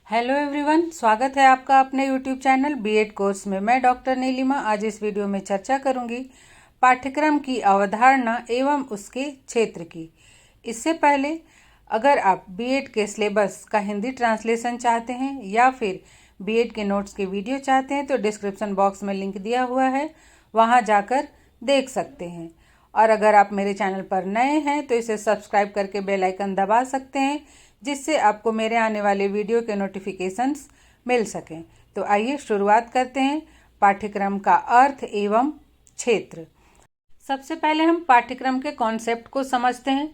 Hello everyone, स्वागत है आपका अपने यूट्यूब चैनल बीएड कोर्स में। मैं डॉक्टर नीलिमा आज इस वीडियो में चर्चा करूंगी पाठ्यक्रम की अवधारणा एवं उसके क्षेत्र की। इससे पहले अगर आप बीएड के सिलेबस का हिंदी ट्रांसलेशन चाहते हैं या फिर बीएड के नोट्स के वीडियो चाहते हैं तो डिस्क्रिप्शन बॉक्स में लिंक दिया हुआ है, वहां जाकर देख सकते हैं। और अगर आप मेरे चैनल पर नए हैं तो इसे सब्सक्राइब करके बेल आइकन दबा सकते हैं, जिससे आपको मेरे आने वाले वीडियो के नोटिफिकेशंस मिल सकें। तो आइए शुरुआत करते हैं पाठ्यक्रम का अर्थ एवं क्षेत्र। सबसे पहले हम पाठ्यक्रम के कॉन्सेप्ट को समझते हैं।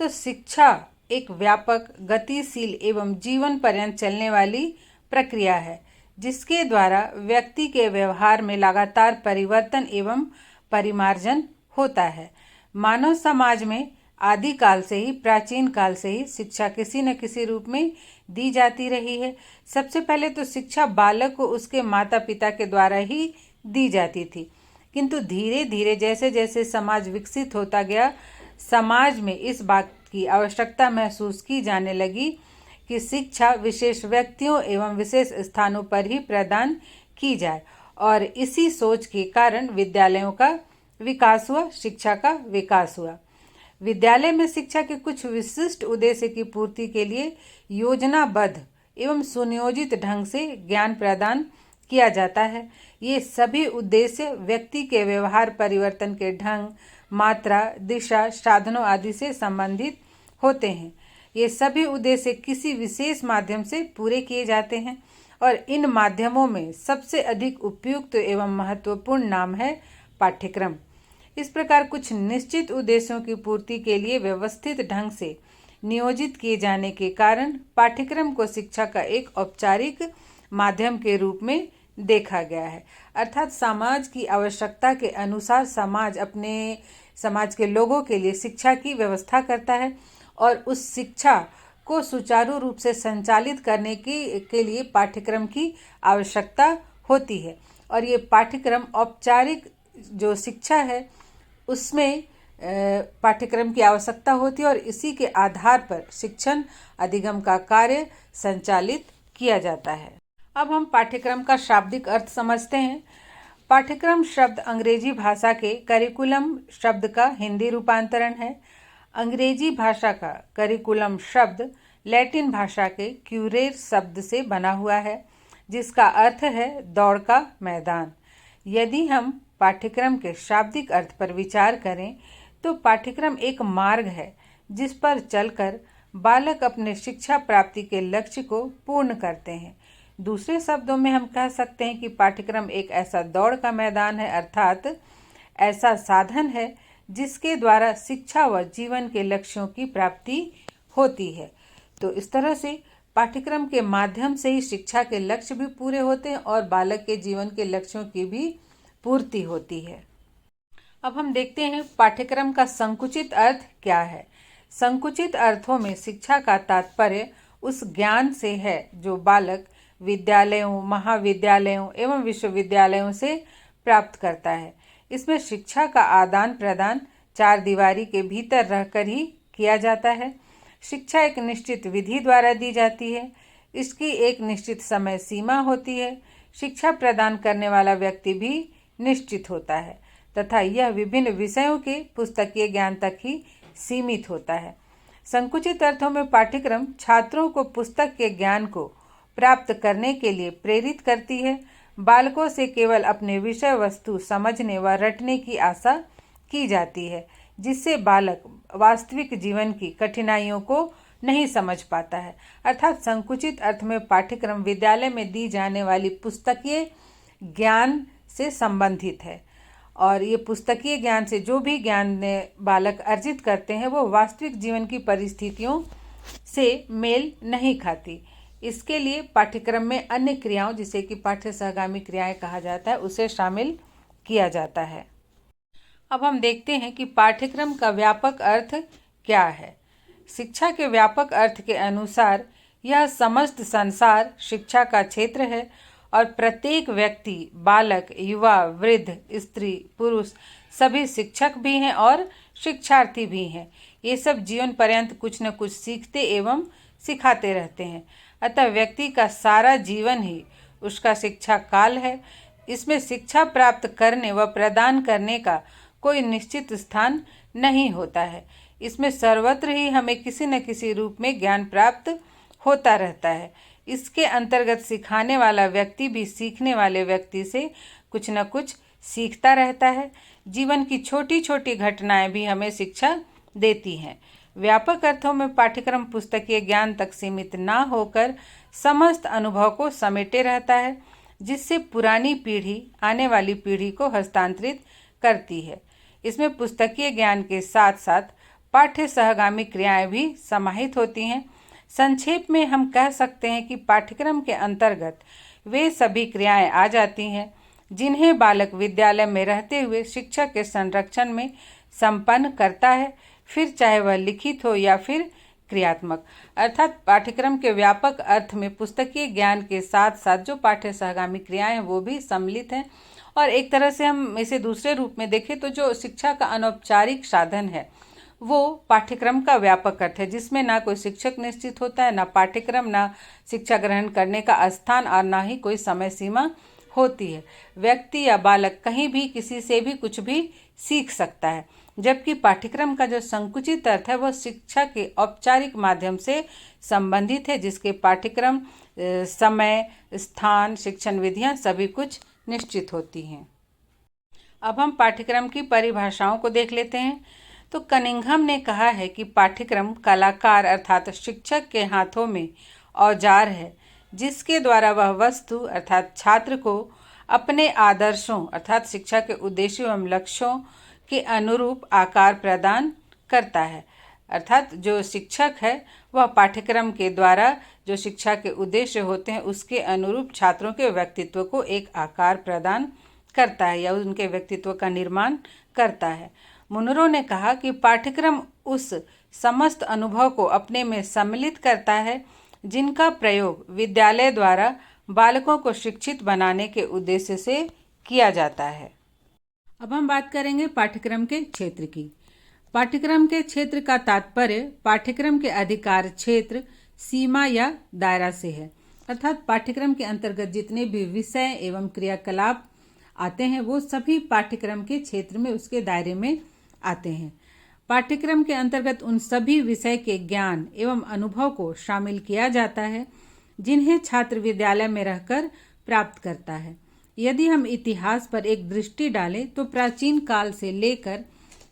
तो शिक्षा एक व्यापक, गतिशील एवं जीवन पर्यंत चलने वाली प्रक्रिया है, जिसके द्वारा व्यक्ति के व्यवहार में लगातार परिवर्तन एवं परिमार्जन होता है। मानव समाज में आदिकाल से ही, प्राचीन काल से ही शिक्षा किसी न किसी रूप में दी जाती रही है। सबसे पहले तो शिक्षा बालक को उसके माता पिता के द्वारा ही दी जाती थी, किंतु धीरे धीरे जैसे जैसे समाज विकसित होता गया, समाज में इस बात की आवश्यकता महसूस की जाने लगी कि शिक्षा विशेष व्यक्तियों एवं विशेष स्थानों पर ही प्रदान की जाए, और इसी सोच के कारण विद्यालयों का विकास हुआ, शिक्षा का विकास हुआ। विद्यालय में शिक्षा के कुछ विशिष्ट उद्देश्य की पूर्ति के लिए योजनाबद्ध एवं सुनियोजित ढंग से ज्ञान प्रदान किया जाता है। ये सभी उद्देश्य व्यक्ति के व्यवहार परिवर्तन के ढंग, मात्रा, दिशा, साधनों आदि से संबंधित होते हैं। ये सभी उद्देश्य किसी विशेष माध्यम से पूरे किए जाते हैं, और इन माध्यमों में सबसे अधिक उपयुक्त एवं महत्वपूर्ण नाम है पाठ्यक्रम। इस प्रकार कुछ निश्चित उद्देश्यों की पूर्ति के लिए व्यवस्थित ढंग से नियोजित किए जाने के कारण पाठ्यक्रम को शिक्षा का एक औपचारिक माध्यम के रूप में देखा गया है। अर्थात समाज की आवश्यकता के अनुसार समाज के लोगों के लिए शिक्षा की व्यवस्था करता है, और उस शिक्षा को सुचारू रूप से संचालित करने के लिए पाठ्यक्रम की आवश्यकता होती है। और ये पाठ्यक्रम, औपचारिक जो शिक्षा है, उसमें पाठ्यक्रम की आवश्यकता होती है, और इसी के आधार पर शिक्षण अधिगम का कार्य संचालित किया जाता है। अब हम पाठ्यक्रम का शाब्दिक अर्थ समझते हैं। पाठ्यक्रम शब्द अंग्रेजी भाषा के करिकुलम शब्द का हिंदी रूपांतरण है। अंग्रेजी भाषा का करिकुलम शब्द लैटिन भाषा के क्यूरेर शब्द से बना हुआ है, जिसका अर्थ है दौड़ का मैदान। यदि हम पाठ्यक्रम के शाब्दिक अर्थ पर विचार करें तो पाठ्यक्रम एक मार्ग है जिस पर चलकर बालक अपने शिक्षा प्राप्ति के लक्ष्य को पूर्ण करते हैं। दूसरे शब्दों में हम कह सकते हैं कि पाठ्यक्रम एक ऐसा दौड़ का मैदान है, अर्थात ऐसा साधन है जिसके द्वारा शिक्षा व जीवन के लक्ष्यों की प्राप्ति होती है। तो इस तरह से पाठ्यक्रम के माध्यम से ही शिक्षा के लक्ष्य भी पूरे होते हैं और बालक के जीवन के लक्ष्यों की भी पूर्ति होती है। अब हम देखते हैं पाठ्यक्रम का संकुचित अर्थ क्या है। संकुचित अर्थों में शिक्षा का तात्पर्य उस ज्ञान से है जो बालक विद्यालयों, महाविद्यालयों एवं विश्वविद्यालयों से प्राप्त करता है। इसमें शिक्षा का आदान प्रदान चार दीवारी के भीतर रहकर ही किया जाता है। शिक्षा एक निश्चित विधि द्वारा दी जाती है। इसकी एक निश्चित समय सीमा होती है। शिक्षा प्रदान करने वाला व्यक्ति भी निश्चित होता है तथा यह विभिन्न विषयों के पुस्तकीय ज्ञान तक ही सीमित होता है। संकुचित अर्थों में पाठ्यक्रम छात्रों को पुस्तक के ज्ञान को प्राप्त करने के लिए प्रेरित करती है। बालकों से केवल अपने विषय वस्तु समझने व रटने की आशा की जाती है, जिससे बालक वास्तविक जीवन की कठिनाइयों को नहीं समझ पाता है। अर्थात संकुचित अर्थ में पाठ्यक्रम विद्यालय में दी जाने वाली पुस्तकीय ज्ञान से संबंधित है, और ये पुस्तकीय ज्ञान से जो भी ज्ञान बालक अर्जित करते हैं वो वास्तविक जीवन की परिस्थितियों से मेल नहीं खाती। इसके लिए पाठ्यक्रम में अन्य क्रियाओं, जिसे कि पाठ्य सहगामी क्रियाएं कहा जाता है, उसे शामिल किया जाता है। अब हम देखते हैं कि पाठ्यक्रम का व्यापक अर्थ क्या है। शिक्षा के व्यापक अर्थ के अनुसार यह समस्त संसार शिक्षा का क्षेत्र है, और प्रत्येक व्यक्ति, बालक, युवा, वृद्ध, स्त्री, पुरुष सभी शिक्षक भी हैं और शिक्षार्थी भी हैं। ये सब जीवन पर्यंत कुछ न कुछ सीखते एवं सिखाते रहते हैं। अतः व्यक्ति का सारा जीवन ही उसका शिक्षा काल है। इसमें शिक्षा प्राप्त करने व प्रदान करने का कोई निश्चित स्थान नहीं होता है। इसमें सर्वत्र ही हमें किसी न किसी रूप में ज्ञान प्राप्त होता रहता है। इसके अंतर्गत सिखाने वाला व्यक्ति भी सीखने वाले व्यक्ति से कुछ न कुछ सीखता रहता है। जीवन की छोटी छोटी घटनाएं भी हमें शिक्षा देती हैं। व्यापक अर्थों में पाठ्यक्रम पुस्तकीय ज्ञान तक सीमित ना होकर समस्त अनुभव को समेटे रहता है, जिससे पुरानी पीढ़ी आने वाली पीढ़ी को हस्तांतरित करती है। इसमें पुस्तकीय ज्ञान के साथ साथ पाठ्य सहगामी क्रियाएं भी समाहित होती हैं। संक्षेप में हम कह सकते हैं कि पाठ्यक्रम के अंतर्गत वे सभी क्रियाएं आ जाती हैं जिन्हें बालक विद्यालय में रहते हुए शिक्षक के संरक्षण में संपन्न करता है, फिर चाहे वह लिखित हो या फिर क्रियात्मक। अर्थात पाठ्यक्रम के व्यापक अर्थ में पुस्तकीय ज्ञान के साथ साथ जो पाठ्य सहगामी क्रियाएं हैं वो भी सम्मिलित हैं। और एक तरह से हम इसे दूसरे रूप में देखें तो जो शिक्षा का अनौपचारिक साधन है वो पाठ्यक्रम का व्यापक अर्थ है, जिसमें ना कोई शिक्षक निश्चित होता है, ना पाठ्यक्रम, ना शिक्षा ग्रहण करने का स्थान और ना ही कोई समय सीमा होती है। व्यक्ति या बालक कहीं भी किसी से भी कुछ भी सीख सकता है, जबकि पाठ्यक्रम का जो संकुचित अर्थ है वह शिक्षा के औपचारिक माध्यम से संबंधित है, जिसके पाठ्यक्रम, समय, स्थान, शिक्षण विधियां सभी कुछ निश्चित होती हैं। अब हम पाठ्यक्रम की परिभाषाओं को देख लेते हैं। तो कनिंघम ने कहा है कि पाठ्यक्रम कलाकार अर्थात शिक्षक के हाथों में औजार है, जिसके द्वारा वह वस्तु अर्थात छात्र को अपने आदर्शों अर्थात शिक्षा के उद्देश्यों एवं लक्ष्यों के अनुरूप आकार प्रदान करता है। अर्थात जो शिक्षक है वह पाठ्यक्रम के द्वारा जो शिक्षा के उद्देश्य होते हैं उसके अनुरूप छात्रों के व्यक्तित्व को एक आकार प्रदान करता है या उनके व्यक्तित्व का निर्माण करता है। मुनरो ने कहा कि पाठ्यक्रम उस समस्त अनुभव को अपने में सम्मिलित करता है जिनका प्रयोग विद्यालय द्वारा बालकों को शिक्षित बनाने के उद्देश्य से किया जाता है। अब हम बात करेंगे पाठ्यक्रम के क्षेत्र की। पाठ्यक्रम के क्षेत्र का तात्पर्य पाठ्यक्रम के अधिकार क्षेत्र, सीमा या दायरा से है। अर्थात पाठ्यक्रम के अंतर्गत जितने भी विषय एवं क्रियाकलाप आते हैं वो सभी पाठ्यक्रम के क्षेत्र में, उसके दायरे में आते हैं। पाठ्यक्रम के अंतर्गत उन सभी विषय के ज्ञान एवं अनुभव को शामिल किया जाता है जिन्हें छात्र विद्यालय में रहकर प्राप्त करता है। यदि हम इतिहास पर एक दृष्टि डालें तो प्राचीन काल से लेकर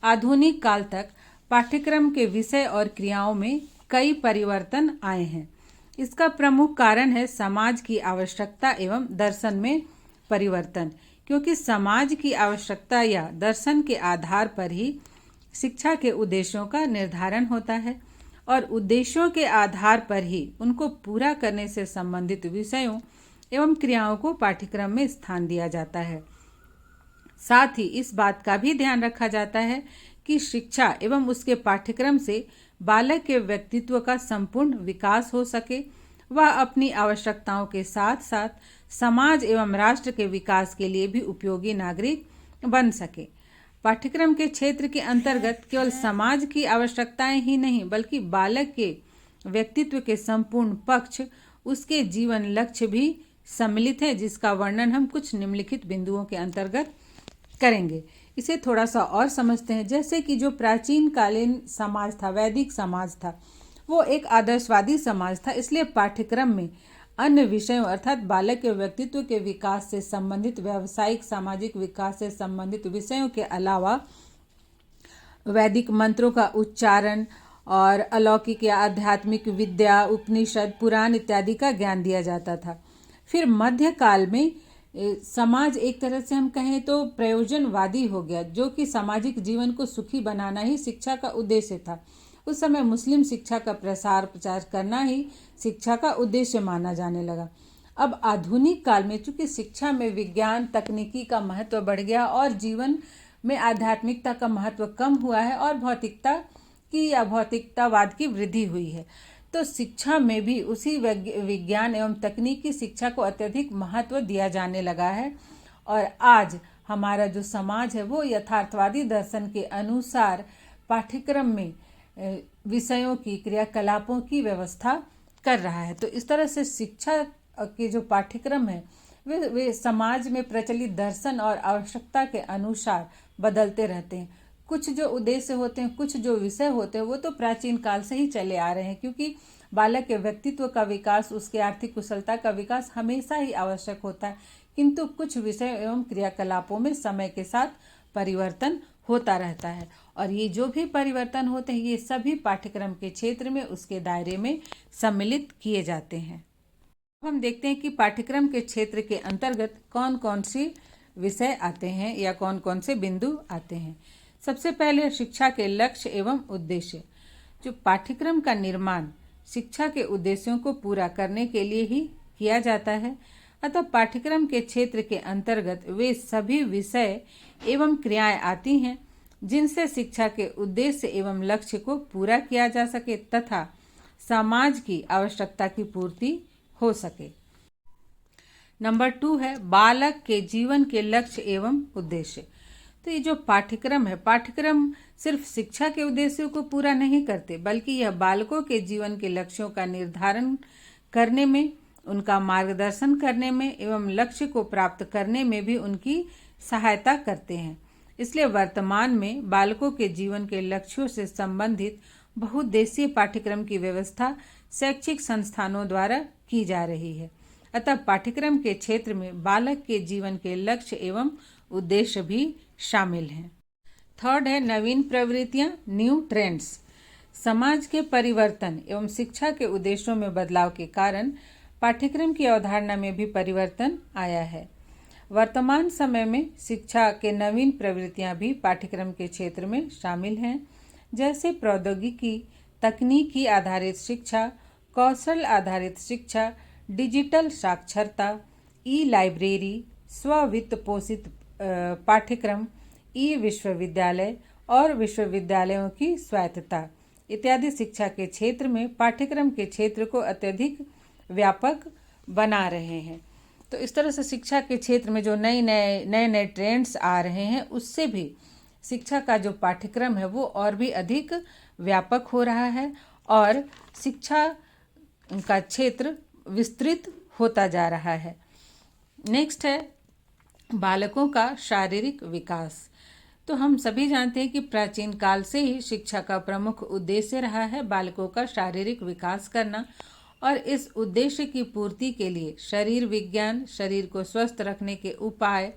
आधुनिक काल तक पाठ्यक्रम के विषय और क्रियाओं में कई परिवर्तन आए हैं। इसका प्रमुख कारण है समाज की आवश्यकता एवं दर्शन में परिवर्तन, क्योंकि समाज की आवश्यकता या दर्शन के आधार पर ही शिक्षा के उद्देश्यों का निर्धारण होता है और उद्देश्यों के आधार पर ही उनको पूरा करने से संबंधित विषयों एवं क्रियाओं को पाठ्यक्रम में स्थान दिया जाता है। साथ ही इस बात का भी ध्यान रखा जाता है कि शिक्षा एवं उसके पाठ्यक्रम से बालक के व्यक्तित्व का संपूर्ण विकास हो सके, वह अपनी आवश्यकताओं के साथ साथ समाज एवं राष्ट्र के विकास के लिए भी उपयोगी नागरिक बन सके। पाठ्यक्रम के क्षेत्र के अंतर्गत केवल समाज की आवश्यकताएं ही नहीं बल्कि बालक के व्यक्तित्व के संपूर्ण पक्ष, उसके जीवन लक्ष्य भी सम्मिलित है, जिसका वर्णन हम कुछ निम्नलिखित बिंदुओं के अंतर्गत करेंगे। इसे थोड़ा सा और समझते हैं। जैसे कि जो प्राचीन कालीन समाज था, वैदिक समाज था, वो एक आदर्शवादी समाज था, इसलिए पाठ्यक्रम में अन्य विषयों अर्थात बालक के व्यक्तित्व के विकास से संबंधित, व्यावसायिक सामाजिक विकास से संबंधित विषयों के अलावा वैदिक मंत्रों का उच्चारण और अलौकिक या आध्यात्मिक विद्या, उपनिषद, पुराण इत्यादि का ज्ञान दिया जाता था। फिर मध्यकाल में समाज एक तरह से हम कहें तो प्रयोजनवादी हो गया, जो कि सामाजिक जीवन को सुखी बनाना ही शिक्षा का उद्देश्य था। उस समय मुस्लिम शिक्षा का प्रसार प्रचार करना ही शिक्षा का उद्देश्य माना जाने लगा। अब आधुनिक काल में चूंकि शिक्षा में विज्ञान तकनीकी का महत्व बढ़ गया और जीवन में आध्यात्मिकता का महत्व कम हुआ है और भौतिकता की या भौतिकतावाद की वृद्धि हुई है, तो शिक्षा में भी उसी विज्ञान एवं तकनीकी शिक्षा को अत्यधिक महत्व दिया जाने लगा है। और आज हमारा जो समाज है वो यथार्थवादी दर्शन के अनुसार पाठ्यक्रम में विषयों की, क्रियाकलापों की व्यवस्था कर रहा है। तो इस तरह से शिक्षा के जो पाठ्यक्रम है वे समाज में प्रचलित दर्शन और आवश्यकता के अनुसार बदलते रहते हैं। कुछ जो उद्देश्य होते हैं, कुछ जो विषय होते हैं, वो तो प्राचीन काल से ही चले आ रहे हैं, क्योंकि बालक के व्यक्तित्व का विकास, उसके आर्थिक कुशलता का विकास हमेशा ही आवश्यक होता है। किंतु कुछ विषय एवं क्रियाकलापों में समय के साथ परिवर्तन होता रहता है, और ये जो भी परिवर्तन होते हैं ये सभी पाठ्यक्रम के क्षेत्र में उसके दायरे में सम्मिलित किए जाते हैं। अब हम देखते हैं कि पाठ्यक्रम के क्षेत्र के अंतर्गत कौन कौन सी विषय आते हैं या कौन कौन से बिंदु आते हैं। सबसे पहले शिक्षा के लक्ष्य एवं उद्देश्य। जो पाठ्यक्रम का निर्माण शिक्षा के उद्देश्यों को पूरा करने के लिए ही किया जाता है, अतः पाठ्यक्रम के क्षेत्र के अंतर्गत वे सभी विषय एवं क्रियाएं आती हैं जिनसे शिक्षा के उद्देश्य एवं लक्ष्य को पूरा किया जा सके तथा समाज की आवश्यकता की पूर्ति हो सके। नंबर 2 है बालक के जीवन के लक्ष्य एवं उद्देश्य। तो ये जो पाठ्यक्रम है, पाठ्यक्रम सिर्फ शिक्षा के उद्देश्यों को पूरा नहीं करते, बल्कि यह बालकों के जीवन के लक्ष्यों का निर्धारण करने में, उनका मार्गदर्शन करने में एवं लक्ष्य को प्राप्त करने में भी उनकी सहायता करते हैं। इसलिए वर्तमान में बालकों के जीवन के लक्ष्यों से संबंधित बहुउद्देशीय पाठ्यक्रम की व्यवस्था शैक्षिक संस्थानों द्वारा की जा रही है। अतः पाठ्यक्रम के क्षेत्र में बालक के जीवन के लक्ष्य एवं उद्देश्य भी शामिल हैं। थर्ड है नवीन प्रवृत्तियां, न्यू ट्रेंड्स। समाज के परिवर्तन एवं शिक्षा के उद्देश्यों में बदलाव के कारण पाठ्यक्रम की अवधारणा में भी परिवर्तन आया है। वर्तमान समय में शिक्षा के नवीन प्रवृत्तियां भी पाठ्यक्रम के क्षेत्र में शामिल हैं, जैसे प्रौद्योगिकी, तकनीकी आधारित शिक्षा, कौशल आधारित शिक्षा, डिजिटल साक्षरता, ई लाइब्रेरी, स्ववित्त पोषित पाठ्यक्रम, ई विश्वविद्यालय और विश्वविद्यालयों की स्वायत्तता इत्यादि शिक्षा के क्षेत्र में पाठ्यक्रम के क्षेत्र को अत्यधिक व्यापक बना रहे हैं। तो इस तरह से शिक्षा के क्षेत्र में जो नए ट्रेंड्स आ रहे हैं, उससे भी शिक्षा का जो पाठ्यक्रम है वो और भी अधिक व्यापक हो रहा है और शिक्षा का क्षेत्र विस्तृत होता जा रहा है। नेक्स्ट है बालकों का शारीरिक विकास। तो हम सभी जानते हैं कि प्राचीन काल से ही शिक्षा का प्रमुख उद्देश्य रहा है बालकों का शारीरिक विकास करना, और इस उद्देश्य की पूर्ति के लिए शरीर विज्ञान, शरीर को स्वस्थ रखने के उपाय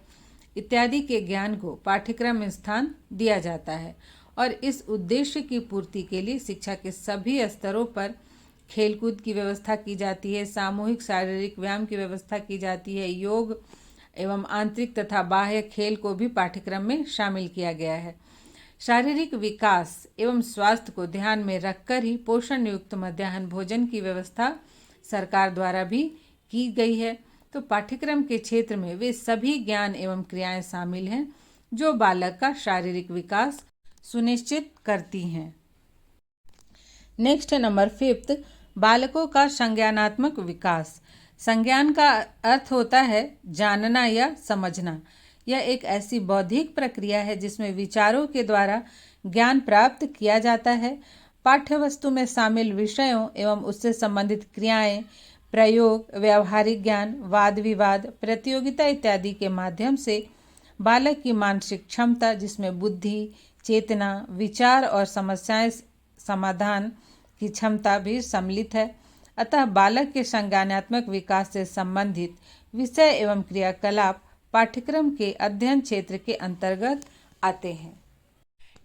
इत्यादि के ज्ञान को पाठ्यक्रम में स्थान दिया जाता है। और इस उद्देश्य की पूर्ति के लिए शिक्षा के सभी स्तरों पर खेलकूद की व्यवस्था की जाती है, सामूहिक शारीरिक व्यायाम की व्यवस्था की जाती है, योग एवं आंतरिक तथा बाह्य खेल को भी पाठ्यक्रम में शामिल किया गया है। शारीरिक विकास एवं स्वास्थ्य को ध्यान में रखकर ही पोषण युक्त मध्याह्न भोजन की व्यवस्था सरकार द्वारा भी की गई है। तो पाठ्यक्रम के क्षेत्र में वे सभी ज्ञान एवं क्रियाएं शामिल हैं जो बालक का शारीरिक विकास सुनिश्चित करती हैं। नेक्स्ट है नंबर 5, बालकों का संज्ञानात्मक विकास। संज्ञान का अर्थ होता है जानना या समझना। यह एक ऐसी बौद्धिक प्रक्रिया है जिसमें विचारों के द्वारा ज्ञान प्राप्त किया जाता है। पाठ्यवस्तु में शामिल विषयों एवं उससे संबंधित क्रियाएं, प्रयोग, व्यवहारिक ज्ञान, वाद विवाद, प्रतियोगिता इत्यादि के माध्यम से बालक की मानसिक क्षमता, जिसमें बुद्धि, चेतना, विचार और समस्याएं समाधान की क्षमता भी सम्मिलित है। अतः बालक के संज्ञानात्मक विकास से संबंधित विषय एवं क्रियाकलाप पाठ्यक्रम के अध्ययन क्षेत्र के अंतर्गत आते हैं।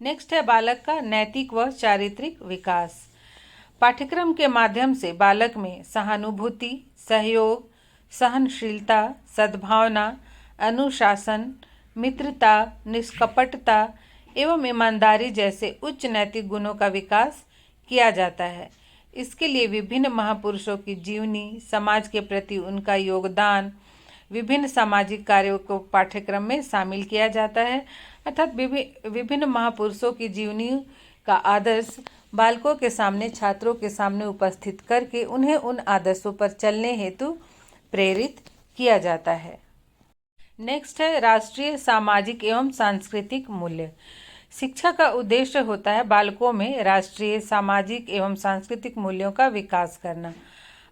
नेक्स्ट है बालक का नैतिक व चारित्रिक विकास। पाठ्यक्रम के माध्यम से बालक में सहानुभूति, सहयोग, सहनशीलता, सद्भावना, अनुशासन, मित्रता, निष्कपटता एवं ईमानदारी जैसे उच्च नैतिक गुणों का विकास किया जाता है। इसके लिए विभिन्न महापुरुषों की जीवनी, समाज के प्रति उनका योगदान, विभिन्न सामाजिक कार्यों को पाठ्यक्रम में शामिल किया जाता है। अर्थात विभिन्न महापुरुषों की जीवनी का आदर्श बालकों के सामने, छात्रों के सामने उपस्थित करके उन्हें उन आदर्शों पर चलने हेतु प्रेरित किया जाता है। नेक्स्ट है राष्ट्रीय सामाजिक एवं सांस्कृतिक मूल्य। शिक्षा का उद्देश्य होता है बालकों में राष्ट्रीय, सामाजिक एवं सांस्कृतिक मूल्यों का विकास करना।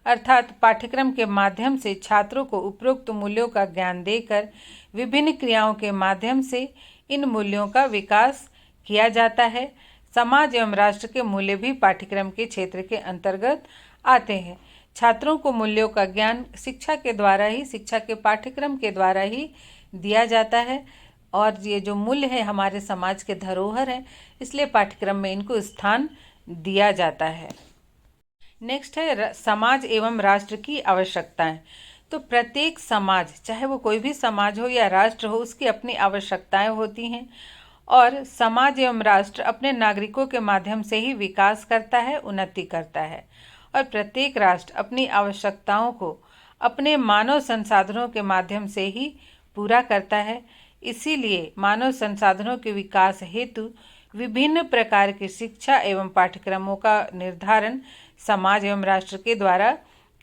अर्थात पाठ्यक्रम के माध्यम से छात्रों को उपरोक्त मूल्यों का ज्ञान देकर विभिन्न क्रियाओं के माध्यम से इन मूल्यों का विकास किया जाता है। समाज एवं राष्ट्र के मूल्य भी पाठ्यक्रम के क्षेत्र के अंतर्गत आते हैं। छात्रों को मूल्यों का ज्ञान शिक्षा के पाठ्यक्रम के द्वारा ही दिया जाता है और ये जो मूल्य है हमारे समाज के धरोहर हैं, इसलिए पाठ्यक्रम में इनको स्थान दिया जाता है। नेक्स्ट है समाज एवं राष्ट्र की आवश्यकताएं। तो प्रत्येक समाज, चाहे वो कोई भी समाज हो या राष्ट्र हो, उसकी अपनी आवश्यकताएं होती हैं और समाज एवं राष्ट्र अपने नागरिकों के माध्यम से ही विकास करता है, उन्नति करता है और प्रत्येक राष्ट्र अपनी आवश्यकताओं को अपने मानव संसाधनों के माध्यम से ही पूरा करता है। इसीलिए मानव संसाधनों के विकास हेतु विभिन्न प्रकार की शिक्षा एवं पाठ्यक्रमों का निर्धारण समाज एवं राष्ट्र के द्वारा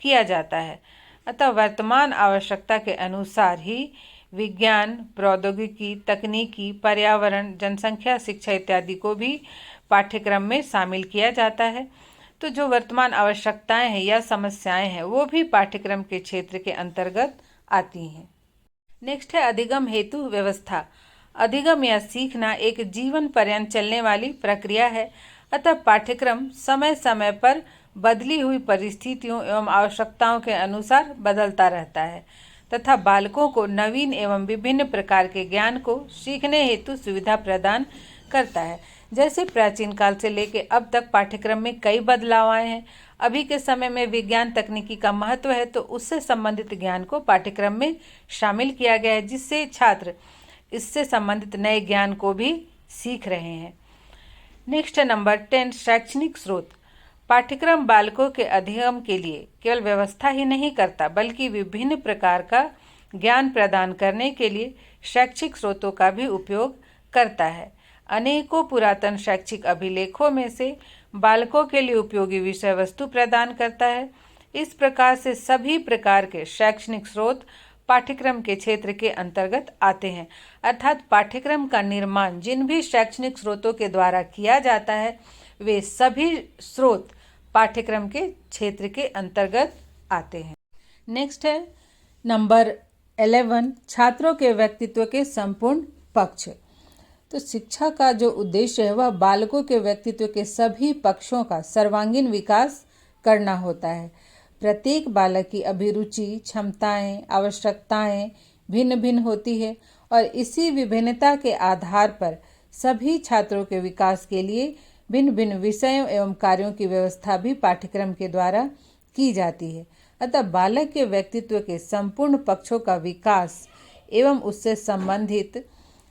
किया जाता है। अतः वर्तमान आवश्यकता के अनुसार ही विज्ञान, प्रौद्योगिकी, तकनीकी, पर्यावरण, जनसंख्या, शिक्षा इत्यादि को भी पाठ्यक्रम में शामिल किया जाता है। तो जो वर्तमान आवश्यकताएं हैं या समस्याएं हैं वो भी पाठ्यक्रम के क्षेत्र के अंतर्गत आती हैं। नेक्स्ट है अधिगम हेतु व्यवस्था। अधिगम या सीखना एक जीवन पर्यंत चलने वाली प्रक्रिया है। अतः पाठ्यक्रम समय समय पर बदली हुई परिस्थितियों एवं आवश्यकताओं के अनुसार बदलता रहता है तथा बालकों को नवीन एवं विभिन्न प्रकार के ज्ञान को सीखने हेतु सुविधा प्रदान करता है। जैसे प्राचीन काल से लेकर अब तक पाठ्यक्रम में कई बदलाव आए हैं। अभी के समय में विज्ञान तकनीकी का महत्व है तो उससे संबंधित ज्ञान को पाठ्यक्रम में शामिल किया गया है, जिससे छात्र इससे संबंधित नए ज्ञान को भी सीख रहे हैं। नेक्स्ट है नंबर 10, शैक्षणिक स्रोत। पाठ्यक्रम बालकों के अधिगम के लिए केवल व्यवस्था ही नहीं करता बल्कि विभिन्न प्रकार का ज्ञान प्रदान करने के लिए शैक्षिक स्रोतों का भी उपयोग करता है। अनेकों पुरातन शैक्षिक अभिलेखों में से बालकों के लिए उपयोगी विषय वस्तु प्रदान करता है। इस प्रकार से सभी प्रकार के शैक्षणिक स्रोत पाठ्यक्रम के क्षेत्र के अंतर्गत आते हैं। अर्थात पाठ्यक्रम का निर्माण जिन भी शैक्षणिक स्रोतों के द्वारा किया जाता है वे सभी स्रोत पाठ्यक्रम के क्षेत्र के अंतर्गत आते हैं। नेक्स्ट है नंबर 11, छात्रों के व्यक्तित्व के संपूर्ण पक्ष। तो शिक्षा का जो उद्देश्य है वह बालकों के व्यक्तित्व के सभी पक्षों का सर्वांगीण विकास करना होता है। प्रत्येक बालक की अभिरुचि, क्षमताएं, आवश्यकताएं भिन्न भिन्न होती है और इसी विभिन्नता के आधार पर सभी छात्रों के विकास के लिए भिन्न भिन्न विषयों एवं कार्यों की व्यवस्था भी पाठ्यक्रम के द्वारा की जाती है। अतः बालक के व्यक्तित्व के संपूर्ण पक्षों का विकास एवं उससे संबंधित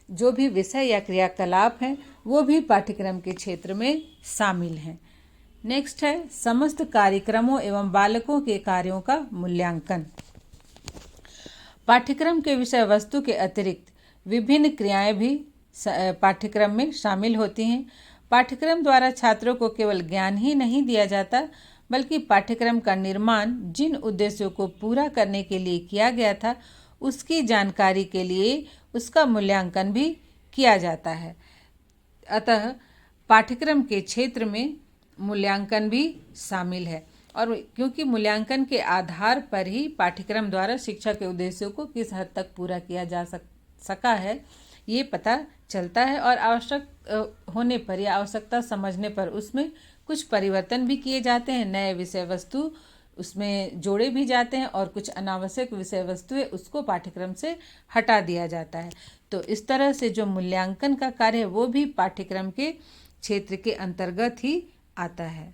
जो भी विषय या क्रियाकलाप हैं वो भी पाठ्यक्रम के क्षेत्र में शामिल हैं। नेक्स्ट है समस्त कार्यक्रमों एवं बालकों के कार्यों का मूल्यांकन। पाठ्यक्रम के विषय वस्तु के अतिरिक्त विभिन्न क्रियाएं भी पाठ्यक्रम में शामिल होती हैं। पाठ्यक्रम द्वारा छात्रों को केवल ज्ञान ही नहीं दिया जाता बल्कि पाठ्यक्रम का निर्माण जिन उद्देश्यों को पूरा करने के लिए किया गया था उसकी जानकारी के लिए उसका मूल्यांकन भी किया जाता है। अतः पाठ्यक्रम के क्षेत्र में मूल्यांकन भी शामिल है और क्योंकि मूल्यांकन के आधार पर ही पाठ्यक्रम द्वारा शिक्षा के उद्देश्यों को किस हद तक पूरा किया जा सका है ये पता चलता है और आवश्यक होने पर या आवश्यकता समझने पर उसमें कुछ परिवर्तन भी किए जाते हैं, नए विषय वस्तु उसमें जोड़े भी जाते हैं और कुछ अनावश्यक विषय वस्तुएं उसको पाठ्यक्रम से हटा दिया जाता है। तो इस तरह से जो मूल्यांकन का कार्य है वो भी पाठ्यक्रम के क्षेत्र के अंतर्गत ही आता है।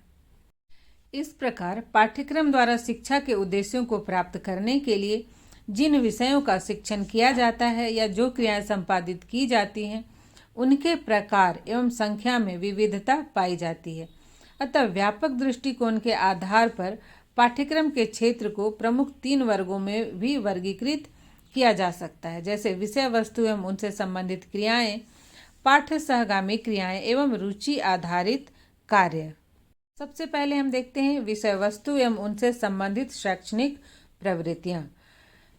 इस प्रकार पाठ्यक्रम द्वारा शिक्षा के उद्देश्यों को प्राप्त करने के लिए जिन विषयों का शिक्षण किया जाता है या जो क्रियाएं संपादित की जाती हैं उनके प्रकार एवं संख्या में विविधता पाई जाती है। अतः व्यापक दृष्टिकोण के आधार पर पाठ्यक्रम के क्षेत्र को प्रमुख 3 वर्गों में भी वर्गीकृत किया जा सकता है, जैसे विषय वस्तु एवं उनसे संबंधित क्रियाएं, पाठ्य सहगामी क्रियाएं एवं रुचि आधारित कार्य। सबसे पहले हम देखते हैं विषय वस्तु एवं उनसे संबंधित शैक्षणिक प्रवृत्तियां।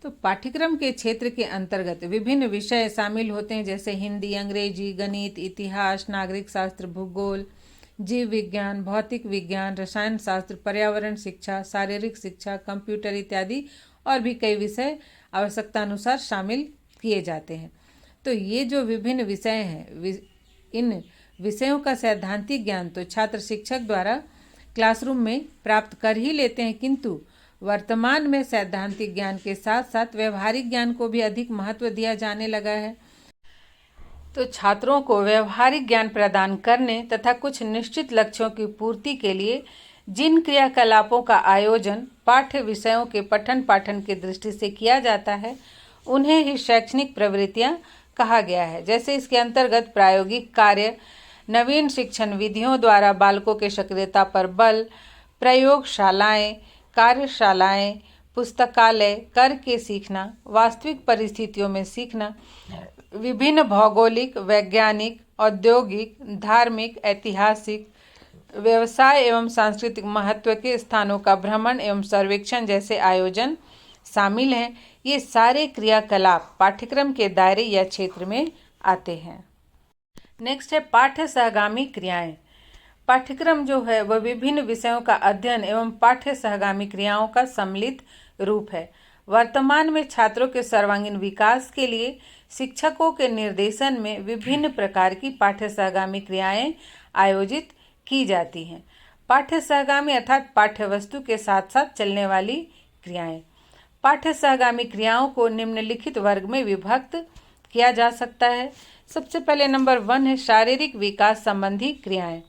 तो पाठ्यक्रम के क्षेत्र के अंतर्गत विभिन्न विषय शामिल होते हैं, जैसे हिंदी, अंग्रेजी, गणित, इतिहास, नागरिक शास्त्र, भूगोल, जीव विज्ञान, भौतिक विज्ञान, रसायन शास्त्र, पर्यावरण शिक्षा, शारीरिक शिक्षा, कंप्यूटर इत्यादि और भी कई विषय आवश्यकता अनुसार शामिल किए जाते हैं। तो ये जो विभिन्न विषय हैं, इन विषयों का सैद्धांतिक ज्ञान तो छात्र शिक्षक द्वारा क्लासरूम में प्राप्त कर ही लेते हैं, किंतु वर्तमान में सैद्धांतिक ज्ञान के साथ साथ व्यवहारिक ज्ञान को भी अधिक महत्व दिया जाने लगा है। तो छात्रों को व्यवहारिक ज्ञान प्रदान करने तथा कुछ निश्चित लक्ष्यों की पूर्ति के लिए जिन क्रियाकलापों का आयोजन पाठ्य विषयों के पठन पाठन की दृष्टि से किया जाता है, उन्हें ही शैक्षणिक प्रवृत्तियां कहा गया है। जैसे इसके अंतर्गत प्रायोगिक कार्य, नवीन शिक्षण विधियों द्वारा बालकों के सक्रियता पर बल, प्रयोगशालाएं, कार्यशालाएं, पुस्तकालय, करके सीखना, वास्तविक परिस्थितियों में सीखना, विभिन्न भौगोलिक, वैज्ञानिक, औद्योगिक, धार्मिक, ऐतिहासिक, व्यवसाय एवं सांस्कृतिक महत्व के स्थानों का भ्रमण एवं सर्वेक्षण जैसे आयोजन शामिल हैं। ये सारे क्रियाकलाप पाठ्यक्रम के दायरे या क्षेत्र में आते हैं। नेक्स्ट है पाठ्य सहगामी क्रियाएं। पाठ्यक्रम जो है वह विभिन्न विषयों का अध्ययन एवं पाठ्य सहगामी क्रियाओं का सम्मिलित रूप है। वर्तमान में छात्रों के सर्वांगीण विकास के लिए शिक्षकों के निर्देशन में विभिन्न प्रकार की पाठ्य सहगामी क्रियाएं आयोजित की जाती हैं। पाठ्य सहगामी अर्थात पाठ्य वस्तु के साथ साथ चलने वाली क्रियाएं। पाठ्य सहगामी क्रियाओं को निम्नलिखित वर्ग में विभक्त किया जा सकता है। सबसे पहले नंबर 1 है शारीरिक विकास संबंधी क्रियाएं।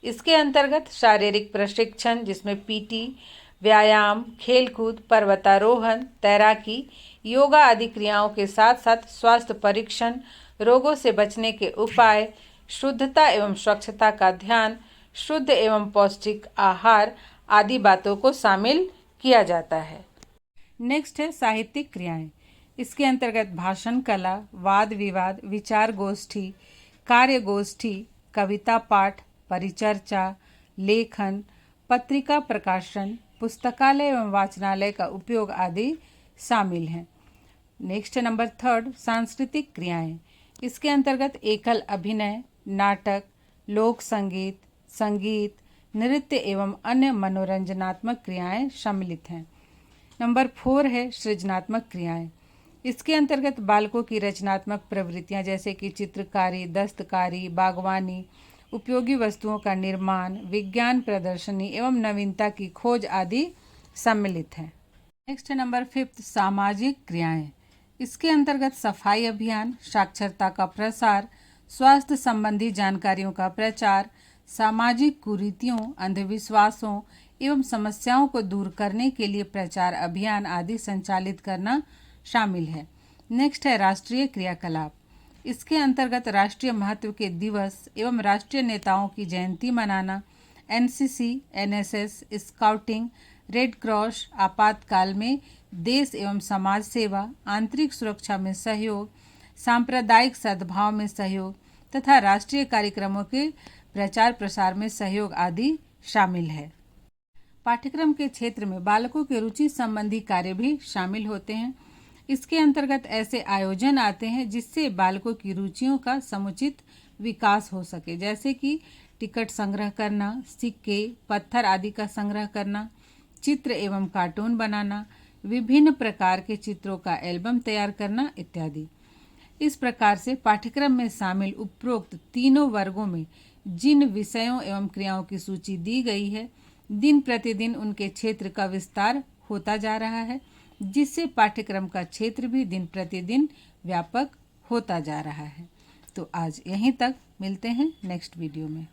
इसके अंतर्गत शारीरिक प्रशिक्षण, जिसमें पीटी, व्यायाम, खेलकूद, पर्वतारोहण, तैराकी, योगा आदि क्रियाओं के साथ साथ स्वास्थ्य परीक्षण, रोगों से बचने के उपाय, शुद्धता एवं स्वच्छता का ध्यान, शुद्ध एवं पौष्टिक आहार आदि बातों को शामिल किया जाता है। नेक्स्ट है साहित्यिक क्रियाएं। इसके अंतर्गत भाषण कला, वाद विवाद, विचार गोष्ठी, कार्य गोष्ठी, कविता पाठ, परिचर्चा, लेखन, पत्रिका प्रकाशन, पुस्तकालय एवं वाचनालय का उपयोग आदि शामिल हैं। नेक्स्ट नंबर 3 सांस्कृतिक क्रियाएं। इसके अंतर्गत एकल अभिनय, नाटक, लोक संगीत, संगीत, नृत्य एवं अन्य मनोरंजनात्मक क्रियाएं सम्मिलित हैं। नंबर 4 है सृजनात्मक क्रियाएं। इसके अंतर्गत बालकों की रचनात्मक प्रवृत्तियां जैसे कि चित्रकारी, दस्तकारी, बागवानी, उपयोगी वस्तुओं का निर्माण, विज्ञान प्रदर्शनी एवं नवीनता की खोज आदि सम्मिलित हैं। नेक्स्ट है नंबर 5 सामाजिक क्रियाएं। इसके अंतर्गत सफाई अभियान, साक्षरता का प्रसार, स्वास्थ्य संबंधी जानकारियों का प्रचार, सामाजिक कुरीतियों, अंधविश्वासों एवं समस्याओं को दूर करने के लिए प्रचार अभियान आदि संचालित करना शामिल है। नेक्स्ट है राष्ट्रीय क्रियाकलाप। इसके अंतर्गत राष्ट्रीय महत्व के दिवस एवं राष्ट्रीय नेताओं की जयंती मनाना, NCC, NSS, scouting, red cross, आपातकाल में देश एवं समाज सेवा, आंतरिक सुरक्षा में सहयोग, सांप्रदायिक सद्भाव में सहयोग तथा राष्ट्रीय कार्यक्रमों के प्रचार प्रसार में सहयोग आदि शामिल है। पाठ्यक्रम के क्षेत्र में बालकों के रुचि संबंधी कार्य भी शामिल होते हैं। इसके अंतर्गत ऐसे आयोजन आते हैं जिससे बालकों की रुचियों का समुचित विकास हो सके, जैसे कि टिकट संग्रह करना, सिक्के, पत्थर आदि का संग्रह करना, चित्र एवं कार्टून बनाना, विभिन्न प्रकार के चित्रों का एल्बम तैयार करना इत्यादि। इस प्रकार से पाठ्यक्रम में शामिल उपरोक्त तीनों वर्गों में जिन विषयों एवं क्रियाओं की सूची दी गई है, दिन प्रतिदिन उनके क्षेत्र का विस्तार होता जा रहा है, जिससे पाठ्यक्रम का क्षेत्र भी दिन प्रतिदिन व्यापक होता जा रहा है। तो आज यहीं तक, मिलते हैं नेक्स्ट वीडियो में।